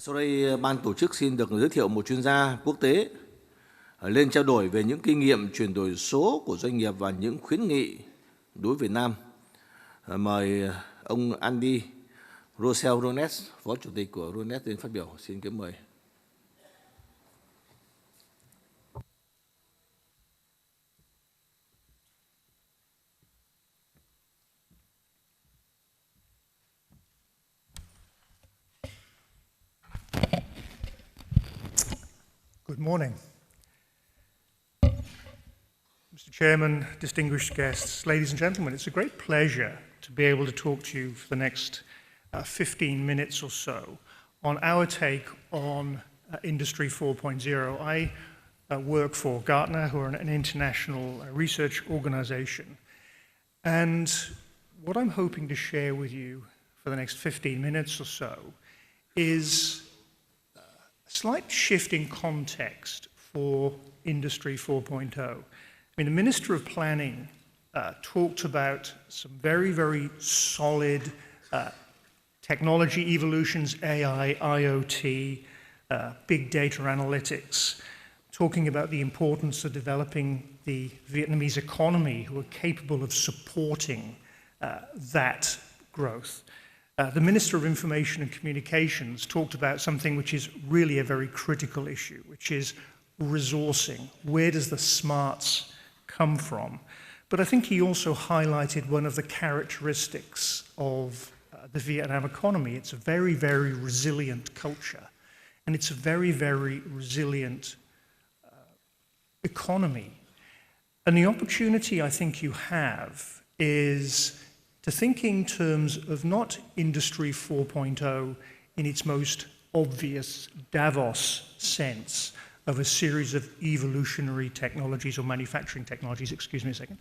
Sau đây, ban tổ chức xin được giới thiệu một chuyên gia quốc tế lên trao đổi về những kinh nghiệm chuyển đổi số của doanh nghiệp và những khuyến nghị đối với Việt Nam. Mời ông Andy Rowsell-Jones, Phó Chủ tịch của Rowsell lên phát biểu. Xin kính mời. Good morning. Mr. Chairman, distinguished guests, ladies and gentlemen, it's a great pleasure to be able to talk to you for the next 15 minutes or so on our take on Industry 4.0. I work for Gartner, who are an international research organization. And what I'm hoping to share with you for the next 15 minutes or so is a slight shift in context for Industry 4.0. I mean, the Minister of Planning talked about some very, very solid technology evolutions, AI, IoT, big data analytics, talking about the importance of developing the Vietnamese economy who are capable of supporting that growth. The Minister of Information and Communications talked about something which is really a very critical issue, which is resourcing. Where does the smarts come from? But I think he also highlighted one of the characteristics of the Vietnam economy. It's a very, very resilient culture, and it's a very, very resilient economy. And the opportunity I think you have is to think in terms of not Industry 4.0 in its most obvious Davos sense of a series of evolutionary technologies or manufacturing technologies. Excuse me a second.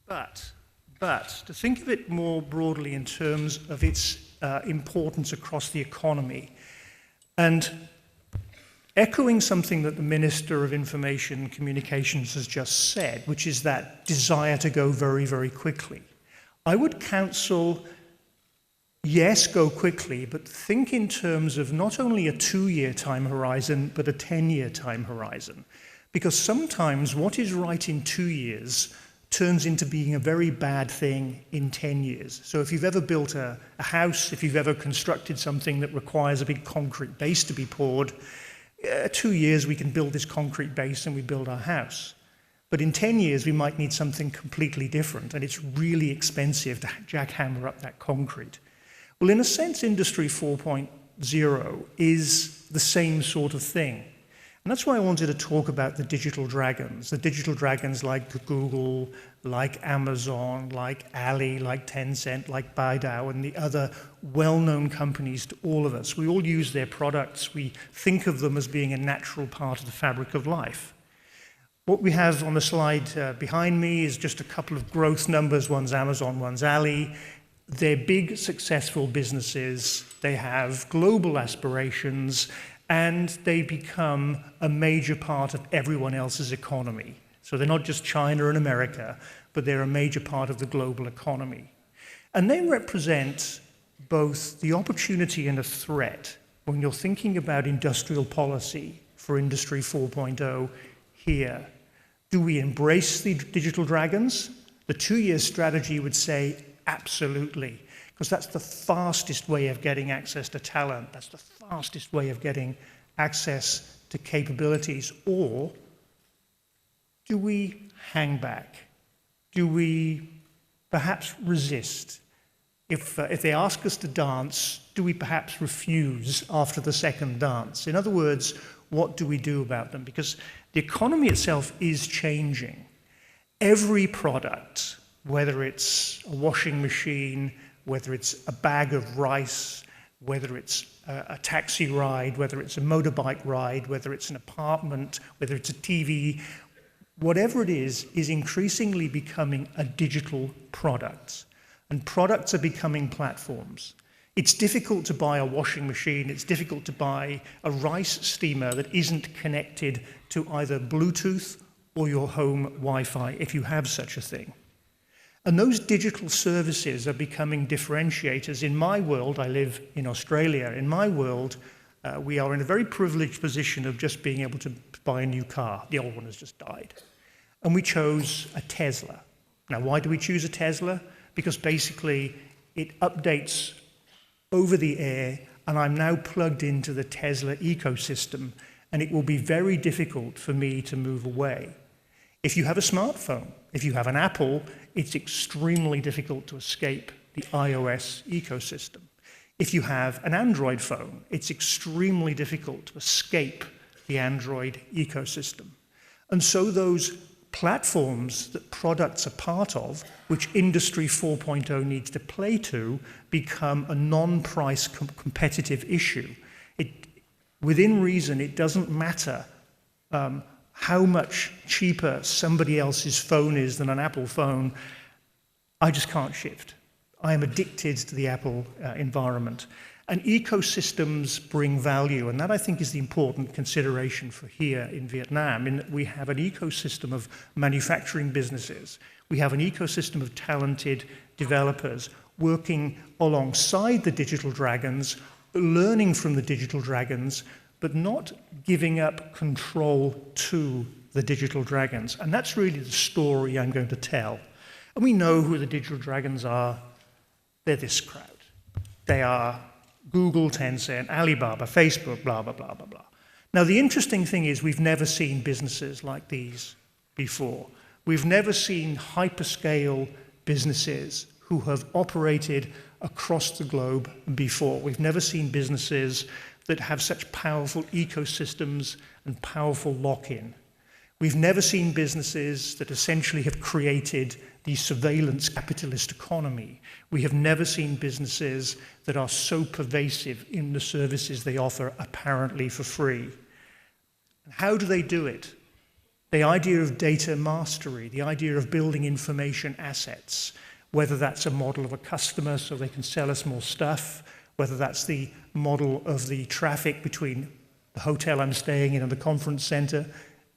But to think of it more broadly in terms of its importance across the economy. And echoing something that the Minister of Information and Communications has just said, which is that desire to go very, very quickly. I would counsel, yes, go quickly, but think in terms of not only a 2-year time horizon, but a 10-year time horizon. Because sometimes what is right in 2 years turns into being a very bad thing in 10 years. So if you've ever built a house, if you've ever constructed something that requires a big concrete base to be poured, 2 years we can build this concrete base and we build our house. But in 10 years we might need something completely different, and it's really expensive to jackhammer up that concrete. Well, in a sense, Industry 4.0 is the same sort of thing. And that's why I wanted to talk about the digital dragons like Google, like Amazon, like Ali, like Tencent, like Baidu, and the other well-known companies to all of us. We all use their products. We think of them as being a natural part of the fabric of life. What we have on the slide behind me is just a couple of growth numbers. One's Amazon, one's Ali. They're big, successful businesses. They have global aspirations, and they become a major part of everyone else's economy. So they're not just China and America, but they're a major part of the global economy. And they represent both the opportunity and a threat when you're thinking about industrial policy for Industry 4.0 here. Do we embrace the digital dragons? The 2-year strategy would say absolutely, because that's the fastest way of getting access to talent. That's the fastest way of getting access to capabilities. Or do we hang back? Do we perhaps resist? If they ask us to dance, do we perhaps refuse after the second dance? In other words, what do we do about them? Because the economy itself is changing. Every product, whether it's a washing machine, whether it's a bag of rice, whether it's a taxi ride, whether it's a motorbike ride, whether it's an apartment, whether it's a TV, whatever it is increasingly becoming a digital product. And products are becoming platforms. It's difficult to buy a washing machine, it's difficult to buy a rice steamer that isn't connected to either Bluetooth or your home Wi-Fi, if you have such a thing. And those digital services are becoming differentiators. In my world, I live in Australia, in my world, we are in a very privileged position of just being able to buy a new car. The old one has just died. And we chose a Tesla. Now, why do we choose a Tesla? Because basically it updates over the air, and I'm now plugged into the Tesla ecosystem, and it will be very difficult for me to move away. If you have a smartphone, if you have an Apple, it's extremely difficult to escape the iOS ecosystem. If you have an Android phone, it's extremely difficult to escape the Android ecosystem. And so those platforms that products are part of, which Industry 4.0 needs to play to, become a non-price competitive issue. Within reason, it doesn't matter how much cheaper somebody else's phone is than an Apple phone. I just can't shift. I am addicted to the Apple environment. And ecosystems bring value, and that I think is the important consideration for here in Vietnam, in that we have an ecosystem of manufacturing businesses. We have an ecosystem of talented developers working alongside the digital dragons, learning from the digital dragons, but not giving up control to the digital dragons. And that's really the story I'm going to tell. And we know who the digital dragons are. They're this crowd. They are Google, Tencent, Alibaba, Facebook, blah, blah, blah, blah, blah. Now, the interesting thing is we've never seen businesses like these before. We've never seen hyperscale businesses who have operated across the globe before. We've never seen businesses that have such powerful ecosystems and powerful lock-in. We've never seen businesses that essentially have created the surveillance capitalist economy. We have never seen businesses that are so pervasive in the services they offer, apparently for free. And how do they do it? The idea of data mastery, the idea of building information assets, whether that's a model of a customer so they can sell us more stuff, whether that's the model of the traffic between the hotel I'm staying in and the conference center.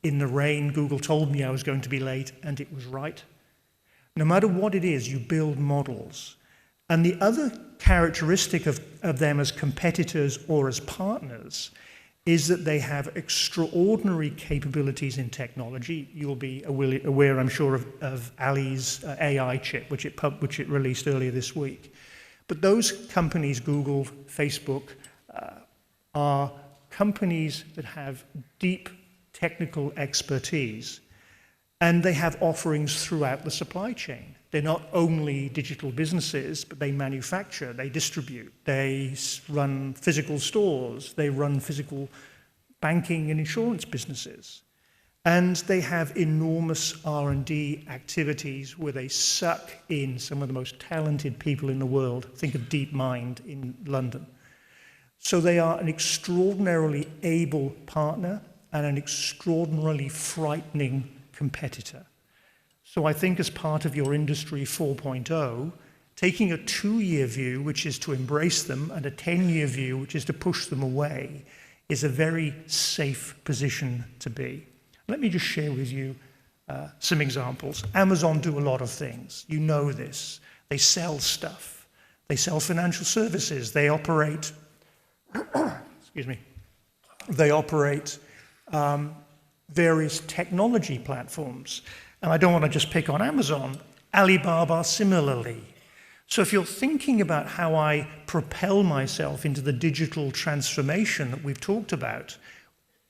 In the rain, Google told me I was going to be late, and it was right. No matter what it is, you build models. And the other characteristic of them as competitors or as partners is that they have extraordinary capabilities in technology. You'll be aware, I'm sure, of Ali's AI chip, which it released earlier this week. But those companies, Google, Facebook, are companies that have deep technical expertise, and they have offerings throughout the supply chain. They're not only digital businesses, but they manufacture, they distribute, they run physical stores, they run physical banking and insurance businesses. And they have enormous R&D activities where they suck in some of the most talented people in the world. Think of DeepMind in London. So they are an extraordinarily able partner and an extraordinarily frightening competitor. So I think as part of your Industry 4.0, taking a 2-year view, which is to embrace them, and a 10-year view, which is to push them away, is a very safe position to be. Let me just share with you some examples. Amazon do a lot of things. You know this. They sell stuff. They sell financial services. They operate, excuse me, they operate various technology platforms. And I don't want to just pick on Amazon. Alibaba similarly. So if you're thinking about how I propel myself into the digital transformation that we've talked about,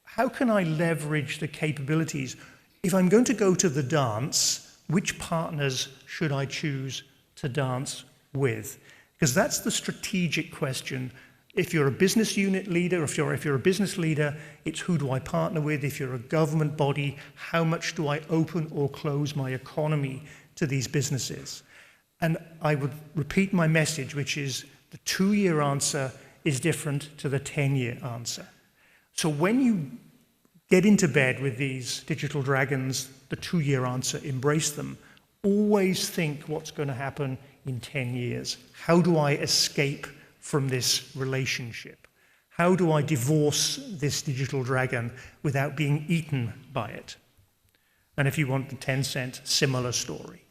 how can I leverage the capabilities? If I'm going to go to the dance, which partners should I choose to dance with? Because that's the strategic question. If you're a business unit leader, if you're a business leader, it's who do I partner with? If you're a government body, how much do I open or close my economy to these businesses? And I would repeat my message, which is the 2-year answer is different to the 10-year answer. So when you get into bed with these digital dragons, the 2-year answer, embrace them. Always think what's going to happen in 10 years. How do I escape from this relationship? How do I divorce this digital dragon without being eaten by it? And if you want the Tencent, similar story.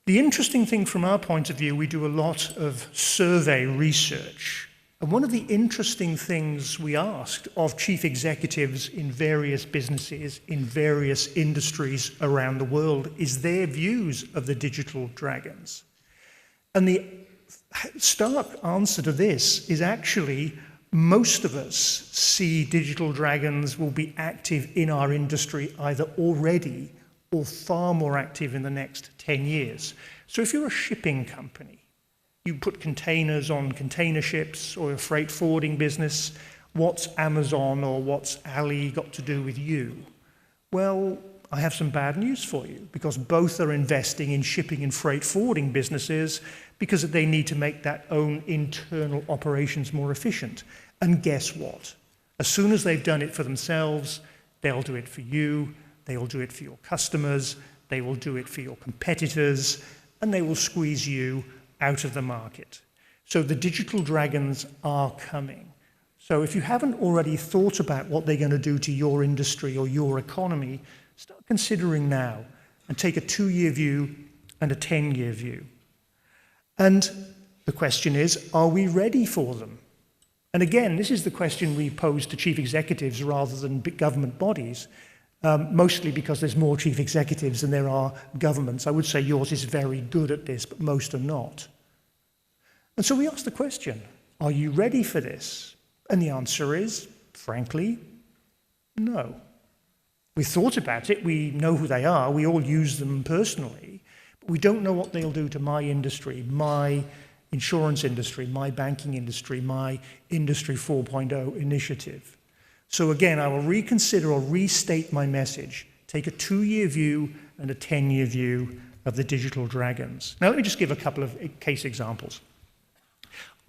The interesting thing from our point of view, we do a lot of survey research. And one of the interesting things we asked of chief executives in various businesses, in various industries around the world, is their views of the digital dragons. And the stark answer to this is actually most of us see digital dragons will be active in our industry either already or far more active in the next 10 years. So if you're a shipping company, you put containers on container ships, or a freight forwarding business, what's Amazon or what's Ali got to do with you? Well, I have some bad news for you, because both are investing in shipping and freight forwarding businesses because they need to make that own internal operations more efficient. And guess what? As soon as they've done it for themselves, they'll do it for you, they will do it for your customers, they will do it for your competitors, and they will squeeze you out of the market. So the digital dragons are coming. So if you haven't already thought about what they're going to do to your industry or your economy, start considering now and take a 2-year view and a 10-year view. And the question is, are we ready for them? And again, this is the question we pose to chief executives rather than big government bodies, mostly because there's more chief executives than there are governments. I would say yours is very good at this, but most are not. And so we ask the question, are you ready for this? And the answer is, frankly, no. We thought about it, we know who they are, we all use them personally, but we don't know what they'll do to my industry, my insurance industry, my banking industry, my Industry 4.0 initiative. So again, I will reconsider or restate my message, take a 2-year view and a 10-year view of the digital dragons. Now let me just give a couple of case examples.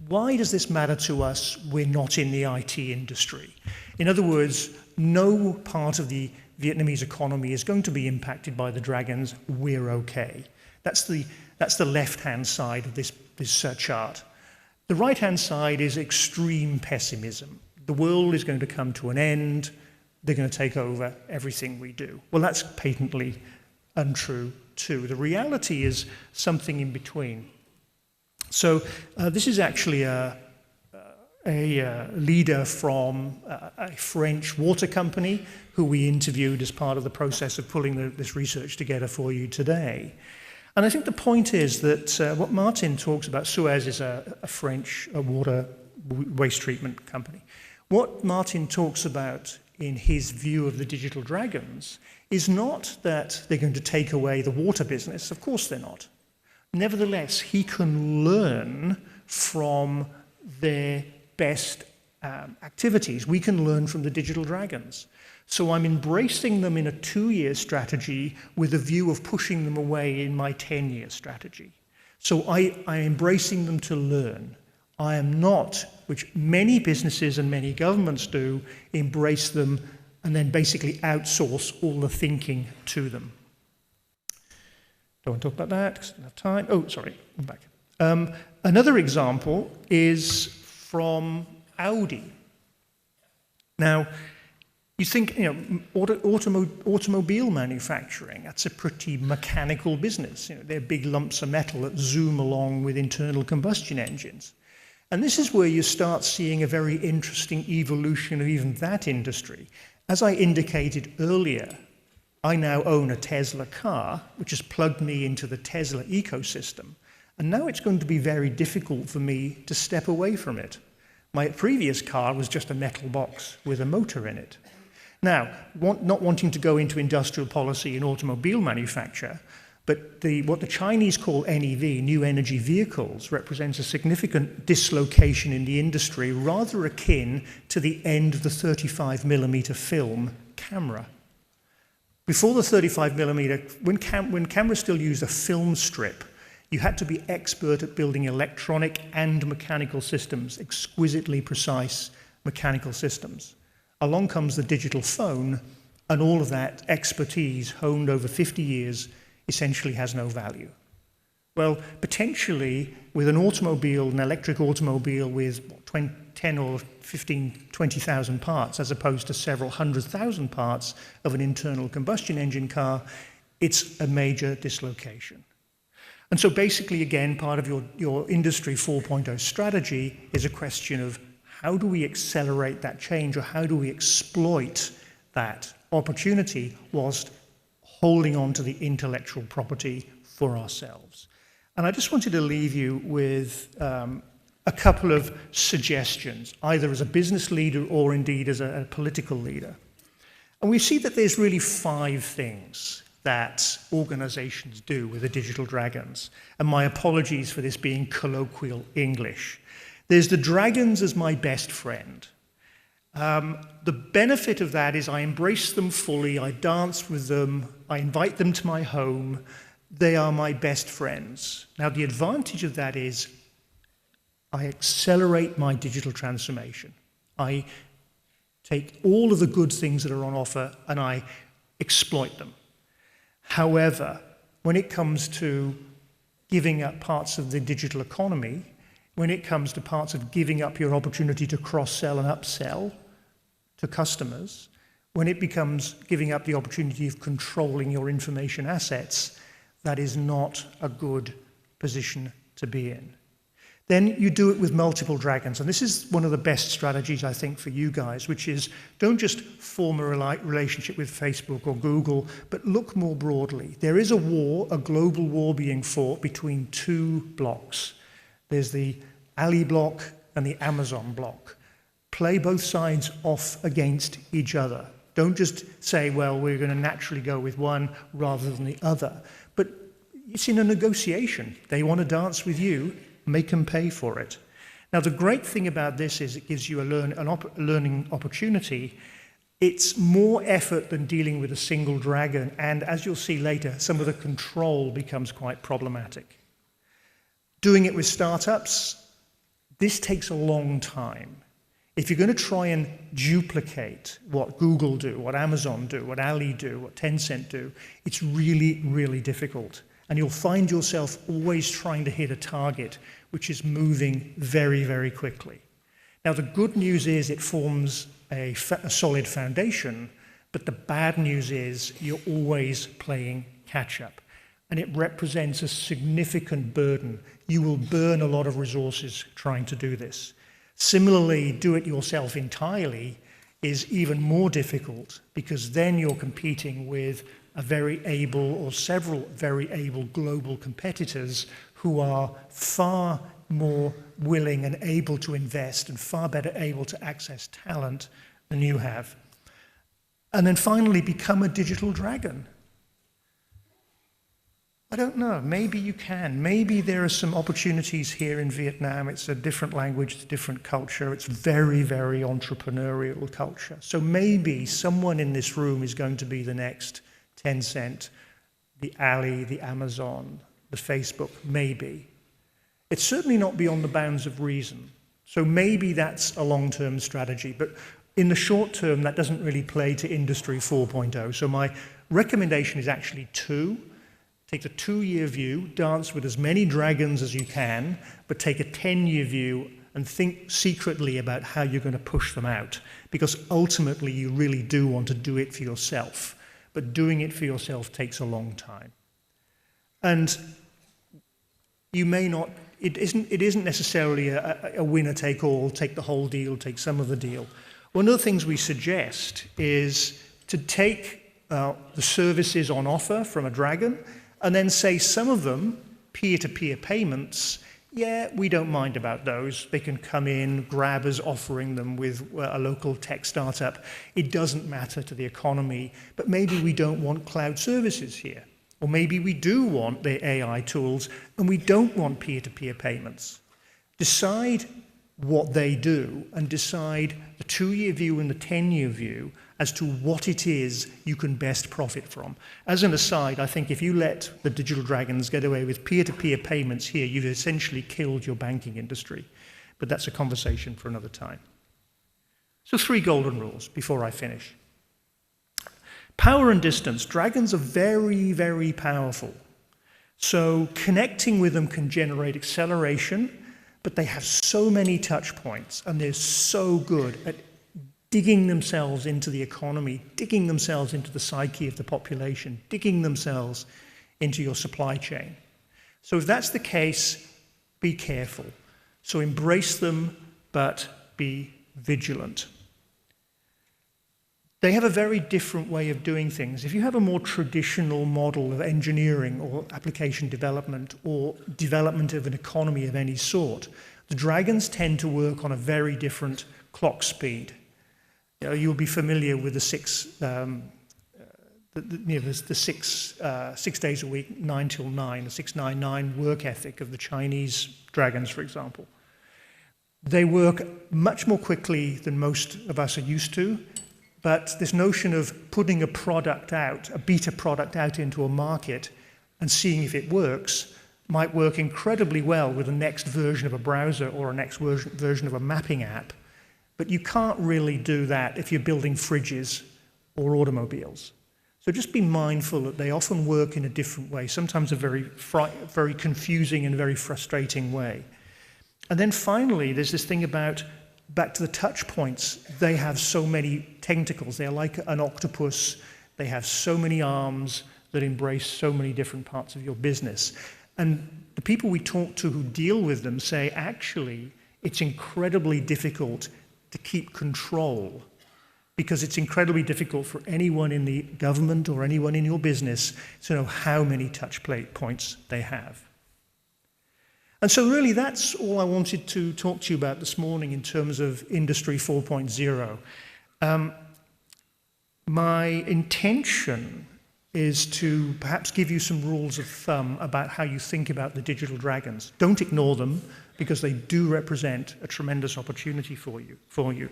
Why does this matter to us? We're not in the IT industry. In other words, no part of the Vietnamese economy is going to be impacted by the dragons. We're okay. That's the left-hand side of this chart. The right-hand side is extreme pessimism. The world is going to come to an end. They're going to take over everything we do. Well, that's patently untrue too. The reality is something in between. So this is actually a leader from a French water company who we interviewed as part of the process of pulling this research together for you today. And I think the point is that what Martin talks about, Suez is a French water waste treatment company. What Martin talks about in his view of the digital dragons is not that they're going to take away the water business. Of course they're not. Nevertheless, he can learn from their best activities. We can learn from the digital dragons. So I'm embracing them in a 2-year strategy with a view of pushing them away in my 10-year strategy. So I'm embracing them to learn. I am not, which many businesses and many governments do, embrace them and then basically outsource all the thinking to them. Don't want to talk about that because I don't have time. Oh, sorry, I'm back. Another example is from Audi. Now, you think, automobile manufacturing, that's a pretty mechanical business. They're big lumps of metal that zoom along with internal combustion engines. And this is where you start seeing a very interesting evolution of even that industry. As I indicated earlier, I now own a Tesla car, which has plugged me into the Tesla ecosystem. And now it's going to be very difficult for me to step away from it. My previous car was just a metal box with a motor in it. Now, not wanting to go into industrial policy in automobile manufacture, but what the Chinese call NEV, new energy vehicles, represents a significant dislocation in the industry, rather akin to the end of the 35mm film camera. Before the 35mm, when cameras still used a film strip, you had to be expert at building electronic and mechanical systems, exquisitely precise mechanical systems. Along comes the digital phone, and all of that expertise honed over 50 years essentially has no value. Well, potentially with an electric automobile with 10 or 15, 20,000 parts, as opposed to several 100,000 parts of an internal combustion engine car, it's a major dislocation. And so basically, again, part of your Industry 4.0 strategy is a question of how do we accelerate that change, or how do we exploit that opportunity whilst holding on to the intellectual property for ourselves. And I just wanted to leave you with a couple of suggestions, either as a business leader or indeed as a political leader. And we see that there's really 5 things that organizations do with the digital dragons. And my apologies for this being colloquial English. There's the dragons as my best friend. The benefit of that is I embrace them fully, I dance with them, I invite them to my home. They are my best friends. Now, the advantage of that is I accelerate my digital transformation. I take all of the good things that are on offer and I exploit them. However, when it comes to giving up parts of the digital economy, when it comes to parts of giving up your opportunity to cross-sell and upsell to customers, when it becomes giving up the opportunity of controlling your information assets, that is not a good position to be in. Then you do it with multiple dragons. And this is one of the best strategies, I think, for you guys, which is don't just form a relationship with Facebook or Google, but look more broadly. There is a war, a global war being fought between 2 blocks. There's the Ali block and the Amazon block. Play both sides off against each other. Don't just say, well, we're going to naturally go with one rather than the other. But it's in a negotiation. They want to dance with you. Make them pay for it. Now, the great thing about this is it gives you a learning opportunity. It's more effort than dealing with a single dragon, and as you'll see later, some of the control becomes quite problematic. Doing it with startups, this takes a long time. If you're going to try and duplicate what Google do, what Amazon do, what Ali do, what Tencent do, it's really, really difficult. And you'll find yourself always trying to hit a target which is moving very, very quickly. Now, the good news is it forms a solid foundation, but the bad news is you're always playing catch-up. And it represents a significant burden. You will burn a lot of resources trying to do this. Similarly, do it yourself entirely is even more difficult because then you're competing with a very able or several very able global competitors who are far more willing and able to invest and far better able to access talent than you have. And then finally, become a digital dragon. I don't know, maybe you can. Maybe there are some opportunities here in Vietnam. It's a different language, it's a different culture. It's very, very entrepreneurial culture. So maybe someone in this room is going to be the next Tencent, the Ali, the Amazon, the Facebook, maybe. It's certainly not beyond the bounds of reason. So maybe that's a long-term strategy. But in the short term, that doesn't really play to Industry 4.0. So my recommendation is actually 2. Take the 2-year view, dance with as many dragons as you can, but take a 10-year view and think secretly about how you're going to push them out. Because ultimately, you really do want to do it for yourself. But doing it for yourself takes a long time. And you may not, it isn't necessarily a winner-take-all, take the whole deal, take some of the deal. One of the things we suggest is to take the services on offer from a dragon and then say some of them, peer-to-peer payments, yeah, we don't mind about those. They can come in, grab us offering them with a local tech startup. It doesn't matter to the economy, but maybe we don't want cloud services here. Or maybe we do want the AI tools and we don't want peer-to-peer payments. Decide what they do and decide the 2-year view and the 10-year view as to what it is you can best profit from. As an aside, I think if you let the digital dragons get away with peer-to-peer payments here, you've essentially killed your banking industry. But that's a conversation for another time. So 3 golden rules before I finish. Power and distance. Dragons are very, very powerful. So connecting with them can generate acceleration, but they have so many touch points and they're so good at digging themselves into the economy, digging themselves into the psyche of the population, digging themselves into your supply chain. So if that's the case, be careful. So embrace them, but be vigilant. They have a very different way of doing things. If you have a more traditional model of engineering or application development or development of an economy of any sort, the dragons tend to work on a very different clock speed. You'll be familiar with the six days a week, 9 till 9, the 699 work ethic of the Chinese dragons, for example. They work much more quickly than most of us are used to. But this notion of putting a product out, a beta product out into a market and seeing if it works might work incredibly well with the next version of a browser or a next version of a mapping app. But you can't really do that if you're building fridges or automobiles. So just be mindful that they often work in a different way, sometimes a very confusing and very frustrating way. And then finally, there's this thing about back to the touch points. They have so many tentacles. They're like an octopus. They have so many arms that embrace so many different parts of your business. And the people we talk to who deal with them say, actually, it's incredibly difficult to keep control because it's incredibly difficult for anyone in the government or anyone in your business to know how many touch points they have. And so really that's all I wanted to talk to you about this morning in terms of Industry 4.0. My intention is to perhaps give you some rules of thumb about how you think about the digital dragons. Don't ignore them because they do represent a tremendous opportunity for you.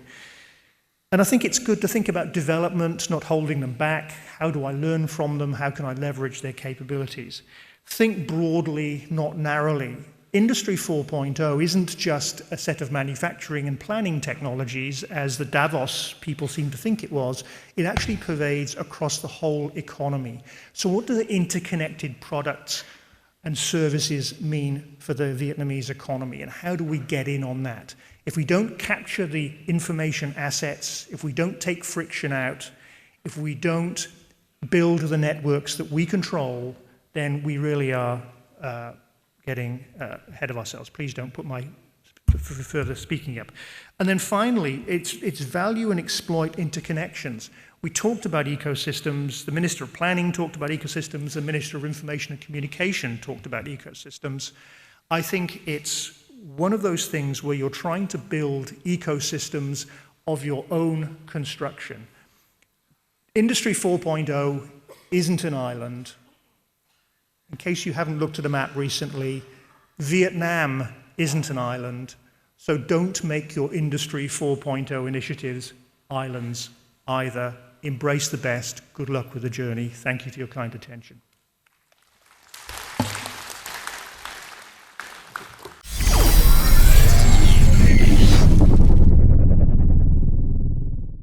And I think it's good to think about development, not holding them back. How do I learn from them? How can I leverage their capabilities? Think broadly, not narrowly. Industry 4.0 isn't just a set of manufacturing and planning technologies, as the Davos people seem to think it was. It actually pervades across the whole economy. So what do the interconnected products and services mean for the Vietnamese economy, and how do we get in on that? If we don't capture the information assets, if we don't take friction out, if we don't build the networks that we control, then we really are getting ahead of ourselves. Please don't put my further speaking up. And then finally, it's value and exploit interconnections. We talked about ecosystems. The Minister of Planning talked about ecosystems. The Minister of Information and Communication talked about ecosystems. I think it's one of those things where you're trying to build ecosystems of your own construction. Industry 4.0 isn't an island. In case you haven't looked at a map recently, Vietnam isn't an island, so don't make your Industry 4.0 initiatives islands either. Embrace the best. Good luck with the journey. Thank you for your kind attention.